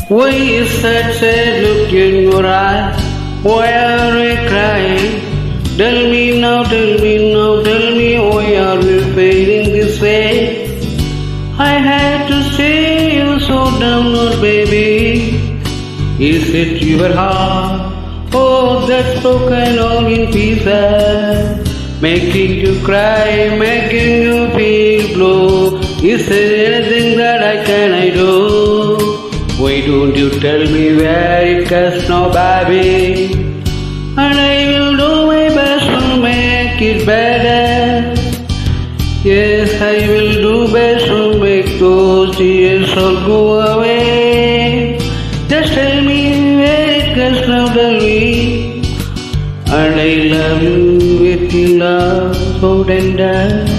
Why is that sad look in your eye? Why are you crying? Tell me now, tell me now, tell me why are you feeling this way? I had to say you so down, baby. Is it your heart? Oh, that's broken all in pieces, making you cry, making you feel blue. Is there anything that I do? Why don't you tell me where it goes now, baby? And I will do my best to make it better. Yes, I will do best to make those tears all go away. Just tell me where it goes now, tell me. And I love you with love so tender.